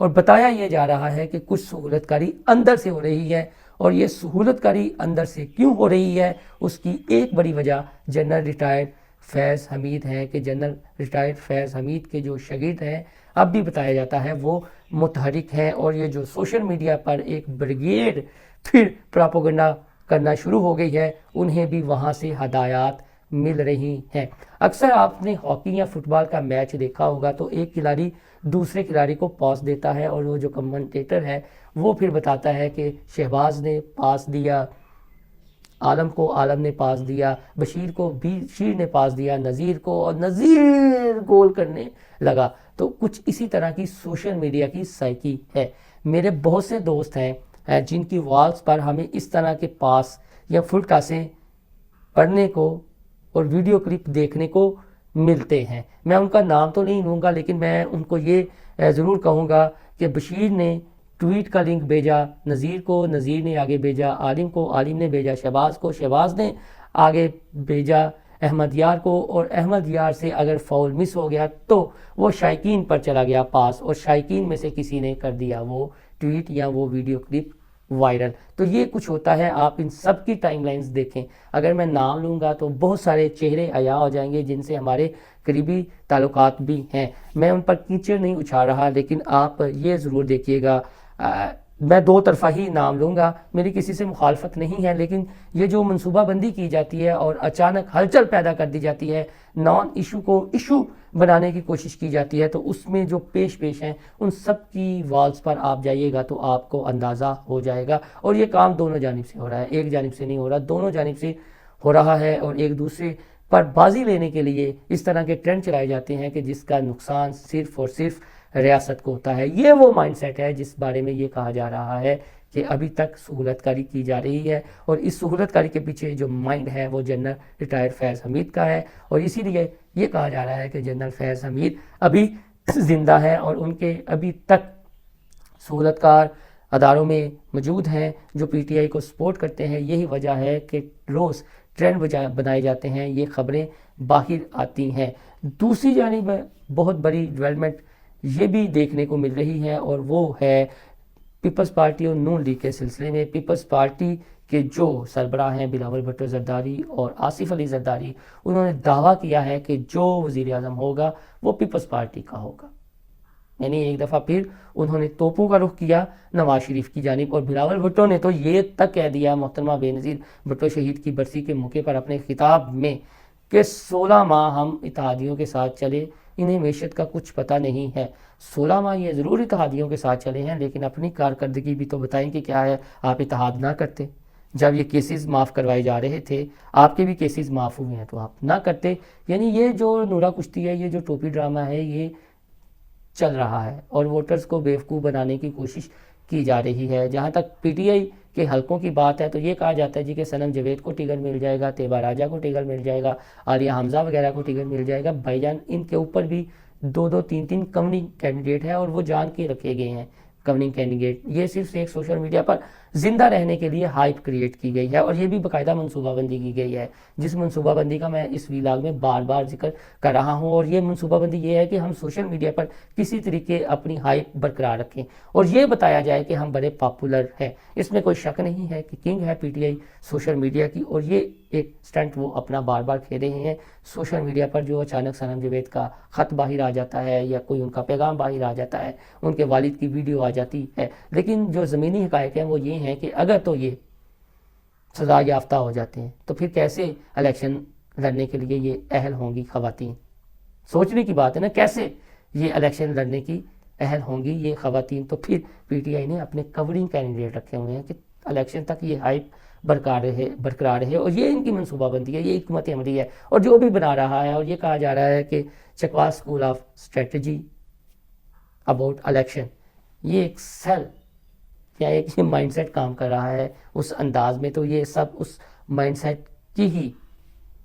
اور بتایا یہ جا رہا ہے کہ کچھ سہولت کاری اندر سے ہو رہی ہے، اور یہ سہولت کاری اندر سے کیوں ہو رہی ہے اس کی ایک بڑی وجہ جنرل ریٹائرڈ فیض حمید ہے کہ جنرل ریٹائرڈ فیض حمید کے جو شاگرد ہیں، اب بھی بتایا جاتا ہے وہ متحرک ہیں، اور یہ جو سوشل میڈیا پر ایک بریگیڈ پھر پراپوگنڈا کرنا شروع ہو گئی ہے، انہیں بھی وہاں سے ہدایات مل رہی ہیں۔ اکثر آپ نے ہاکی یا فٹ بال کا میچ دیکھا ہوگا تو ایک کھلاڑی دوسرے کھلاڑی کو پاس دیتا ہے، اور وہ جو کمنٹیٹر ہے وہ پھر بتاتا ہے کہ شہباز نے پاس دیا عالم کو، عالم نے پاس دیا بشیر کو، بشیر نے پاس دیا نذیر کو، اور نذیر گول کرنے لگا۔ تو کچھ اسی طرح کی سوشل میڈیا کی سائیکی ہے۔ میرے بہت سے دوست ہیں جن کی والز پر ہمیں اس طرح کے پاس یا فل ٹاسیں پڑھنے کو اور ویڈیو کلپ دیکھنے کو ملتے ہیں۔ میں ان کا نام تو نہیں لوں گا، لیکن میں ان کو یہ ضرور کہوں گا کہ بشیر نے ٹویٹ کا لنک بھیجا نذیر کو، نذیر نے آگے بھیجا عالم کو، عالم نے بھیجا شہباز کو، شہباز نے آگے بھیجا احمد یار کو، اور احمد یار سے اگر فاؤل مس ہو گیا تو وہ شائقین پر چلا گیا پاس، اور شائقین میں سے کسی نے کر دیا وہ ٹویٹ یا وہ ویڈیو کلپ وائرل۔ تو یہ کچھ ہوتا ہے، آپ ان سب کی ٹائم لائنز دیکھیں۔ اگر میں نام لوں گا تو بہت سارے چہرے عیاں ہو جائیں گے جن سے ہمارے قریبی تعلقات بھی ہیں، میں ان پر کیچڑ نہیں اچھال رہا، لیکن آپ یہ ضرور دیکھیے گا، میں دو طرفہ ہی نام لوں گا، میری کسی سے مخالفت نہیں ہے، لیکن یہ جو منصوبہ بندی کی جاتی ہے اور اچانک ہلچل پیدا کر دی جاتی ہے، نان ایشو کو ایشو بنانے کی کوشش کی جاتی ہے، تو اس میں جو پیش ہیں ان سب کی والز پر آپ جائیے گا تو آپ کو اندازہ ہو جائے گا۔ اور یہ کام دونوں جانب سے ہو رہا ہے، ایک جانب سے نہیں ہو رہا، دونوں جانب سے ہو رہا ہے، اور ایک دوسرے پر بازی لینے کے لیے اس طرح کے ٹرینڈ چلائے جاتے ہیں کہ جس کا نقصان صرف اور صرف ریاست کو ہوتا ہے۔ یہ وہ مائنڈ سیٹ ہے جس بارے میں یہ کہا جا رہا ہے کہ ابھی تک سہولت کاری کی جا رہی ہے، اور اس سہولت کاری کے پیچھے جو مائنڈ ہے وہ جنرل ریٹائرڈ فیض حمید کا ہے، اور اسی لیے یہ کہا جا رہا ہے کہ جنرل فیض حمید ابھی زندہ ہے، اور ان کے ابھی تک سہولت کار اداروں میں موجود ہیں جو پی ٹی آئی کو سپورٹ کرتے ہیں۔ یہی وجہ ہے کہ روز ٹرینڈ بنائے جاتے ہیں، یہ خبریں باہر آتی ہیں۔ دوسری جانب بہت بڑی ڈیولپمنٹ یہ بھی دیکھنے کو مل رہی ہے، اور وہ ہے پیپلز پارٹی اور نون لیگ کے سلسلے میں۔ پیپلز پارٹی کے جو سربراہ ہیں بلاول بھٹو زرداری اور آصف علی زرداری، انہوں نے دعویٰ کیا ہے کہ جو وزیر اعظم ہوگا وہ پیپلز پارٹی کا ہوگا، یعنی ایک دفعہ پھر انہوں نے توپوں کا رخ کیا نواز شریف کی جانب۔ اور بلاول بھٹو نے تو یہ تک کہہ دیا محترمہ بے نظیر بھٹو شہید کی برسی کے موقع پر اپنے خطاب میں کہ 16 ماہ ہم اتحادیوں کے ساتھ چلے، انہیں معیشت کا کچھ پتہ نہیں ہے۔ 16 ماہ یہ ضرور اتحادیوں کے ساتھ چلے ہیں، لیکن اپنی کارکردگی بھی تو بتائیں کہ کیا ہے۔ آپ اتحاد نہ کرتے، جب یہ کیسز معاف کروائے جا رہے تھے، آپ کے بھی کیسز معاف ہوئے ہیں تو آپ نہ کرتے۔ یعنی یہ جو نورا کشتی ہے، یہ جو ٹوپی ڈرامہ ہے، یہ چل رہا ہے، اور ووٹرز کو بیوقوف بنانے کی کوشش کی جا رہی ہے۔ جہاں تک پی ٹی آئی کے حلقوں کی بات ہے تو یہ کہا جاتا ہے جی کہ صنم جاوید کو ٹکٹ مل جائے گا، طیبہ راجہ کو ٹکٹ مل جائے گا، عالیہ حمزہ وغیرہ کو ٹکٹ مل جائے گا۔ بھائی جان ان کے اوپر بھی 2 3 کمنگ کینڈیڈیٹ ہیں، اور وہ جان کے رکھے گئے ہیں کمنگ کینڈیڈیٹ۔ یہ صرف ایک سوشل میڈیا پر زندہ رہنے کے لیے ہائپ کریٹ کی گئی ہے، اور یہ بھی باقاعدہ منصوبہ بندی کی گئی ہے، جس منصوبہ بندی کا میں اس ویلاگ میں بار بار ذکر کر رہا ہوں۔ اور یہ منصوبہ بندی یہ ہے کہ ہم سوشل میڈیا پر کسی طریقے اپنی ہائپ برقرار رکھیں، اور یہ بتایا جائے کہ ہم بڑے پاپولر ہیں۔ اس میں کوئی شک نہیں ہے کہ کنگ ہے P T I social media کی، اور یہ ایک سٹنٹ وہ اپنا بار بار کھیل رہے ہیں سوشل میڈیا پر۔ جو اچانک صنم جاوید کا خط باہر آ جاتا ہے یا کوئی ان کا پیغام باہر آ جاتا ہے، ان کے والد کی ویڈیو آ جاتی ہے، لیکن جو زمینی حقائق ہیں وہ یہ ہیں کہ اگر تو یہ سزا یافتہ ہو جاتے ہیں تو پھر کیسے الیکشن لڑنے کے لیے یہ اہل ہوں گی خواتین؟ سوچنے کی بات ہے نا، کیسے یہ الیکشن لڑنے کی اہل ہوں گی یہ خواتین؟ تو پھر پی ٹی آئی نے اپنے کورنگ کینڈیڈیٹ رکھے ہوئے ہیں کہ الیکشن تک یہ ہائپ برقرار رہے، اور یہ ان کی منصوبہ بندی ہے، یہ حکمت عملی ہے۔ اور جو بھی بنا رہا ہے، اور یہ کہا جا رہا ہے کہ چکوا school of strategy about election, یہ ایک سیل یا ایک مائنڈ سیٹ کام کر رہا ہے اس انداز میں، تو یہ سب اس مائنڈ سیٹ کی ہی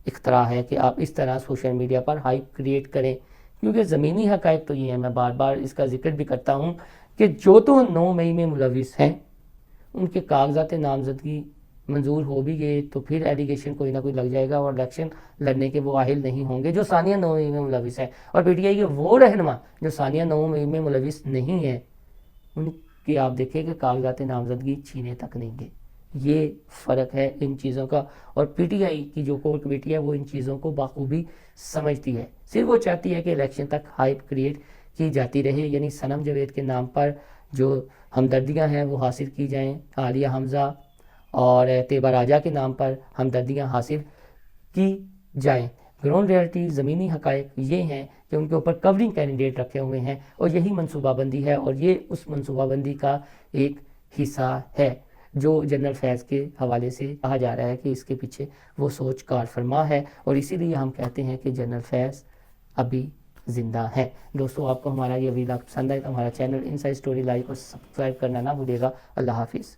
اختراع ہے کہ آپ اس طرح سوشل میڈیا پر ہائپ کریٹ کریں۔ کیونکہ زمینی حقائق تو یہ ہے، میں بار بار اس کا ذکر بھی کرتا ہوں کہ جو تو 9 مئی میں ملوث ہیں ان کے کاغذات نامزدگی منظور ہو بھی گئے تو پھر ایلیگیشن کوئی نہ کوئی لگ جائے گا، اور الیکشن لڑنے کے وہ اہل نہیں ہوں گے جو ثانیہ 9 مئی میں ملوث ہے۔ اور پی ٹی آئی کے وہ رہنما جو ثانیہ 9 مئی میں ملوث نہیں ہیں، ان کی آپ دیکھیں کہ کاغذات نامزدگی چھینے تک نہیں گے۔ یہ فرق ہے ان چیزوں کا، اور پی ٹی آئی کی جو کور کمیٹی ہے وہ ان چیزوں کو بخوبی سمجھتی ہے، صرف وہ چاہتی ہے کہ الیکشن تک ہائپ کریٹ کی جاتی رہے، یعنی صنم جاوید کے نام پر جو ہمدردیاں ہیں وہ حاصل کی جائیں، عالیہ حمزہ اور طیبہ راجہ کے نام پر ہمدردیاں حاصل کی جائیں۔ گراؤنڈ ریئلٹی، زمینی حقائق یہ ہیں کہ ان کے اوپر کورنگ کینڈیڈیٹ رکھے ہوئے ہیں، اور یہی منصوبہ بندی ہے، اور یہ اس منصوبہ بندی کا ایک حصہ ہے جو جنرل فیض کے حوالے سے کہا جا رہا ہے کہ اس کے پیچھے وہ سوچ کار فرما ہے، اور اسی لیے ہم کہتے ہیں کہ جنرل فیض ابھی زندہ ہے۔ دوستو، آپ کو ہمارا یہ ویڈیو پسند آئے تو ہمارا چینل انسائیڈ اسٹوری لائک اور سبسکرائب کرنا نہ بھولیے گا۔ اللہ حافظ۔